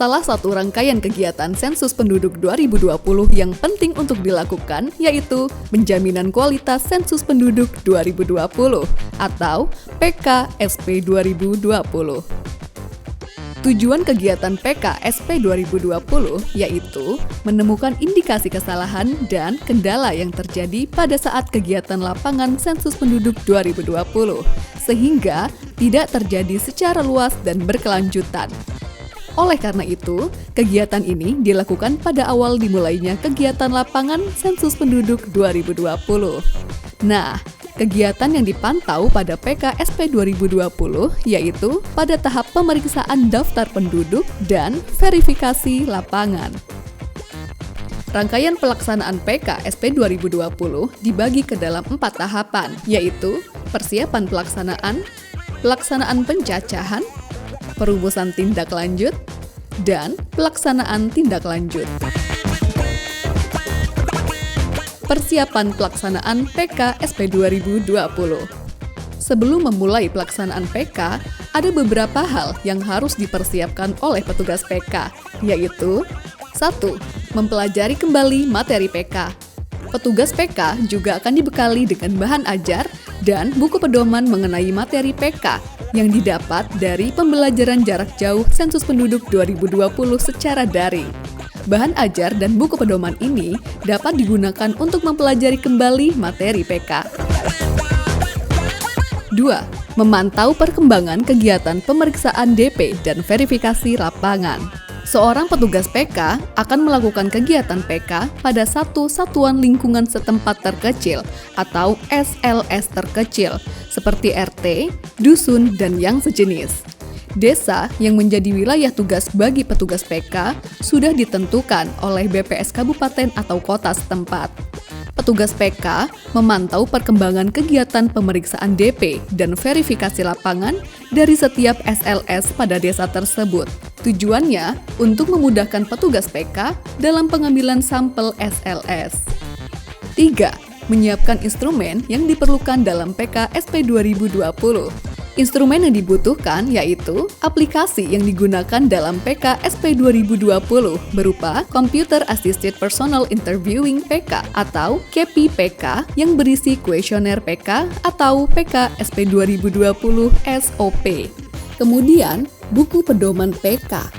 Salah satu rangkaian kegiatan Sensus Penduduk 2020 yang penting untuk dilakukan yaitu penjaminan kualitas Sensus Penduduk 2020 atau PKSP 2020. Tujuan kegiatan PKSP 2020 yaitu menemukan indikasi kesalahan dan kendala yang terjadi pada saat kegiatan lapangan Sensus Penduduk 2020 sehingga tidak terjadi secara luas dan berkelanjutan. Oleh karena itu, kegiatan ini dilakukan pada awal dimulainya kegiatan lapangan Sensus Penduduk 2020. Nah, kegiatan yang dipantau pada PKSP 2020 yaitu pada tahap pemeriksaan daftar penduduk dan verifikasi lapangan. Rangkaian pelaksanaan PKSP 2020 dibagi ke dalam 4 tahapan, yaitu persiapan pelaksanaan pencacahan, perumusan tindak lanjut, dan pelaksanaan tindak lanjut. Persiapan pelaksanaan PKSP 2020. Sebelum memulai pelaksanaan PK, ada beberapa hal yang harus dipersiapkan oleh petugas PK, yaitu 1. Mempelajari kembali materi PK. Petugas PK juga akan dibekali dengan bahan ajar dan buku pedoman mengenai materi PK yang didapat dari pembelajaran jarak jauh Sensus Penduduk 2020 secara daring. Bahan ajar dan buku pedoman ini dapat digunakan untuk mempelajari kembali materi PK. 2. Memantau perkembangan kegiatan pemeriksaan DP dan verifikasi lapangan. Seorang petugas PK akan melakukan kegiatan PK pada satu satuan lingkungan setempat terkecil atau SLS terkecil, seperti RT, dusun, dan yang sejenis. Desa yang menjadi wilayah tugas bagi petugas PK sudah ditentukan oleh BPS Kabupaten atau Kota setempat. Petugas PK memantau perkembangan kegiatan pemeriksaan DP dan verifikasi lapangan dari setiap SLS pada desa tersebut. Tujuannya untuk memudahkan petugas PK dalam pengambilan sampel SLS. 3. Menyiapkan instrumen yang diperlukan dalam PKSP 2020. Instrumen yang dibutuhkan yaitu aplikasi yang digunakan dalam PKSP 2020 berupa Computer Assisted Personal Interviewing PK atau KEPI PK yang berisi kuesioner PK atau PKSP 2020 SOP. Kemudian, buku pedoman PK.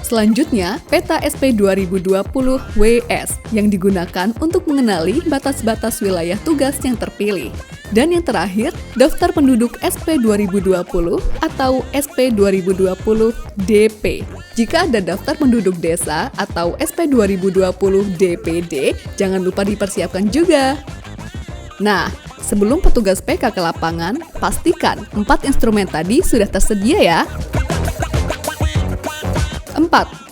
Selanjutnya, peta SP 2020 WS yang digunakan untuk mengenali batas-batas wilayah tugas yang terpilih. Dan yang terakhir, daftar penduduk SP 2020 atau SP 2020 DP. Jika ada daftar penduduk desa atau SP 2020 DPD, jangan lupa dipersiapkan juga. Nah, sebelum petugas PK ke lapangan, pastikan 4 instrumen tadi sudah tersedia ya. 4.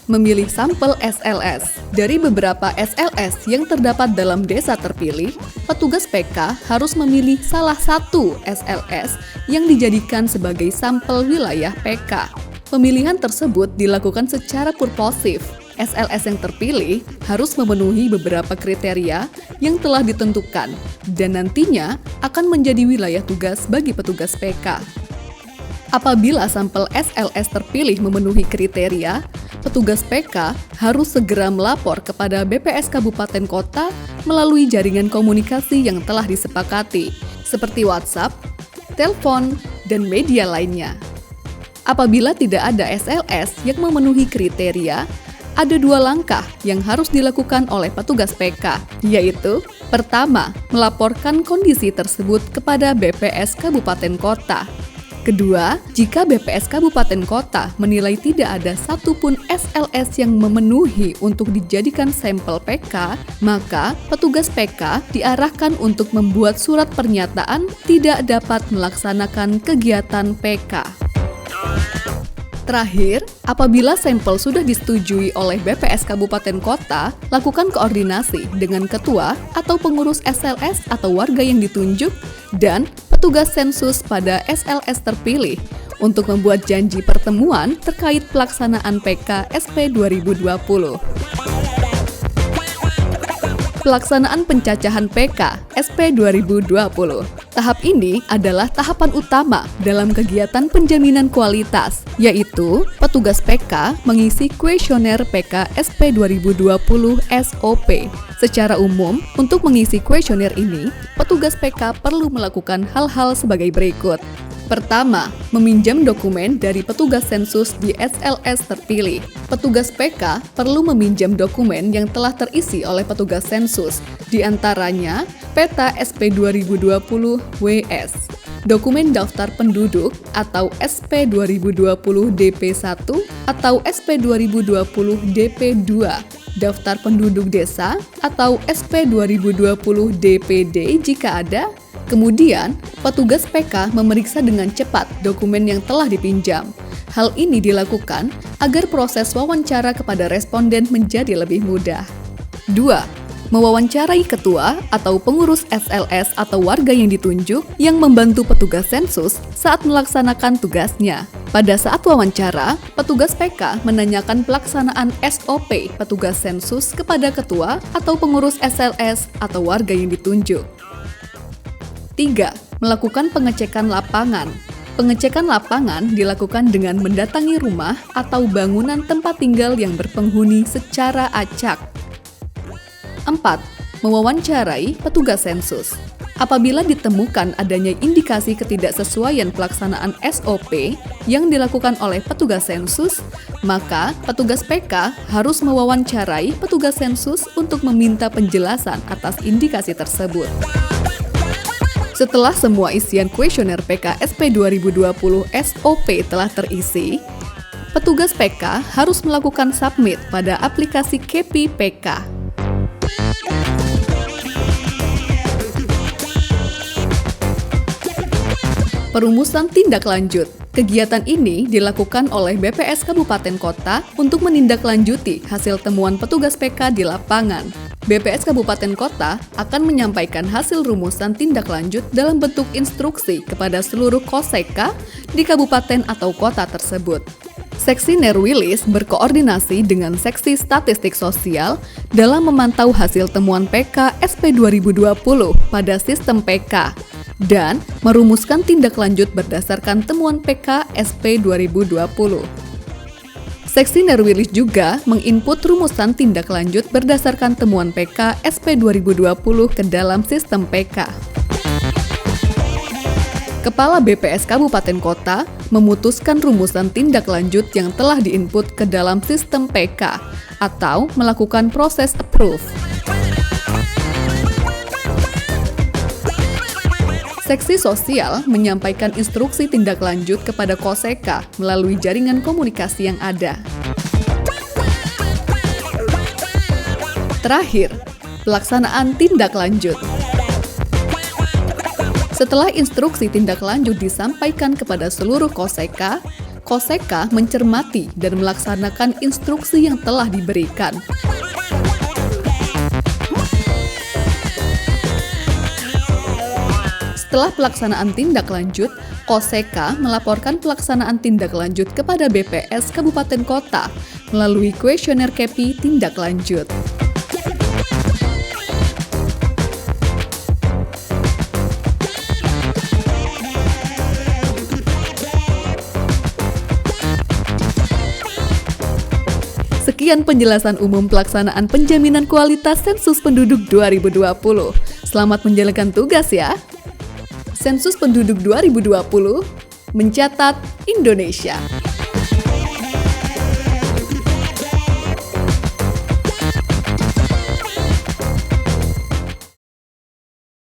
Memilih sampel SLS. Dari beberapa SLS yang terdapat dalam desa terpilih, petugas PK harus memilih salah satu SLS yang dijadikan sebagai sampel wilayah PK. Pemilihan tersebut dilakukan secara purposif. SLS yang terpilih harus memenuhi beberapa kriteria yang telah ditentukan dan nantinya akan menjadi wilayah tugas bagi petugas PK. Apabila sampel SLS terpilih memenuhi kriteria, petugas PK harus segera melapor kepada BPS Kabupaten Kota melalui jaringan komunikasi yang telah disepakati, seperti WhatsApp, telepon, dan media lainnya. Apabila tidak ada SLS yang memenuhi kriteria, ada 2 langkah yang harus dilakukan oleh petugas PK, yaitu pertama, melaporkan kondisi tersebut kepada BPS Kabupaten Kota. Kedua, jika BPS Kabupaten Kota menilai tidak ada satupun SLS yang memenuhi untuk dijadikan sampel PK, maka petugas PK diarahkan untuk membuat surat pernyataan tidak dapat melaksanakan kegiatan PK. Terakhir, apabila sampel sudah disetujui oleh BPS Kabupaten Kota, lakukan koordinasi dengan ketua atau pengurus SLS atau warga yang ditunjuk dan petugas sensus pada SLS terpilih untuk membuat janji pertemuan terkait pelaksanaan PKSP 2020. Pelaksanaan pencacahan PK SP 2020. Tahap ini adalah tahapan utama dalam kegiatan penjaminan kualitas, yaitu petugas PK mengisi kuesioner PK SP 2020 SOP. Secara umum, untuk mengisi kuesioner ini, petugas PK perlu melakukan hal-hal sebagai berikut. Pertama, meminjam dokumen dari petugas sensus di SLS terpilih. Petugas PK perlu meminjam dokumen yang telah terisi oleh petugas sensus, di antaranya Peta SP 2020 WS, dokumen daftar penduduk atau SP 2020 DP1 atau SP 2020 DP2, daftar penduduk desa atau SP 2020 DPD jika ada. Kemudian, petugas PK memeriksa dengan cepat dokumen yang telah dipinjam. Hal ini dilakukan agar proses wawancara kepada responden menjadi lebih mudah. 2. Mewawancarai ketua atau pengurus SLS atau warga yang ditunjuk yang membantu petugas sensus saat melaksanakan tugasnya. Pada saat wawancara, petugas PK menanyakan pelaksanaan SOP petugas sensus kepada ketua atau pengurus SLS atau warga yang ditunjuk. 3. Melakukan pengecekan lapangan. Pengecekan lapangan dilakukan dengan mendatangi rumah atau bangunan tempat tinggal yang berpenghuni secara acak. 4. Mewawancarai petugas sensus. Apabila ditemukan adanya indikasi ketidaksesuaian pelaksanaan SOP yang dilakukan oleh petugas sensus, maka petugas PK harus mewawancarai petugas sensus untuk meminta penjelasan atas indikasi tersebut. Setelah semua isian kuesioner PK SP 2020 SOP telah terisi, petugas PK harus melakukan submit pada aplikasi KEPI PK. Perumusan tindak lanjut. Kegiatan ini dilakukan oleh BPS Kabupaten Kota untuk menindaklanjuti hasil temuan petugas PK di lapangan. BPS Kabupaten Kota akan menyampaikan hasil rumusan tindak lanjut dalam bentuk instruksi kepada seluruh koseka di kabupaten atau kota tersebut. Seksi Nerwilis berkoordinasi dengan Seksi Statistik Sosial dalam memantau hasil temuan PK SP 2020 pada sistem PK dan merumuskan tindak lanjut berdasarkan temuan PK SP 2020. Seksi Nerwilis juga menginput rumusan tindak lanjut berdasarkan temuan PK SP 2020 ke dalam sistem PK. Kepala BPS Kabupaten Kota memutuskan rumusan tindak lanjut yang telah diinput ke dalam sistem PK atau melakukan proses approve. Seksi Sosial menyampaikan instruksi tindak lanjut kepada Koseka melalui jaringan komunikasi yang ada. Terakhir, pelaksanaan tindak lanjut. Setelah instruksi tindak lanjut disampaikan kepada seluruh Koseka, Koseka mencermati dan melaksanakan instruksi yang telah diberikan. Setelah pelaksanaan tindak lanjut, Koseka melaporkan pelaksanaan tindak lanjut kepada BPS Kabupaten Kota melalui kuesioner KEPI tindak lanjut. Sekian penjelasan umum pelaksanaan penjaminan kualitas Sensus Penduduk 2020. Selamat menjalankan tugas ya! Sensus Penduduk 2020 mencatat Indonesia.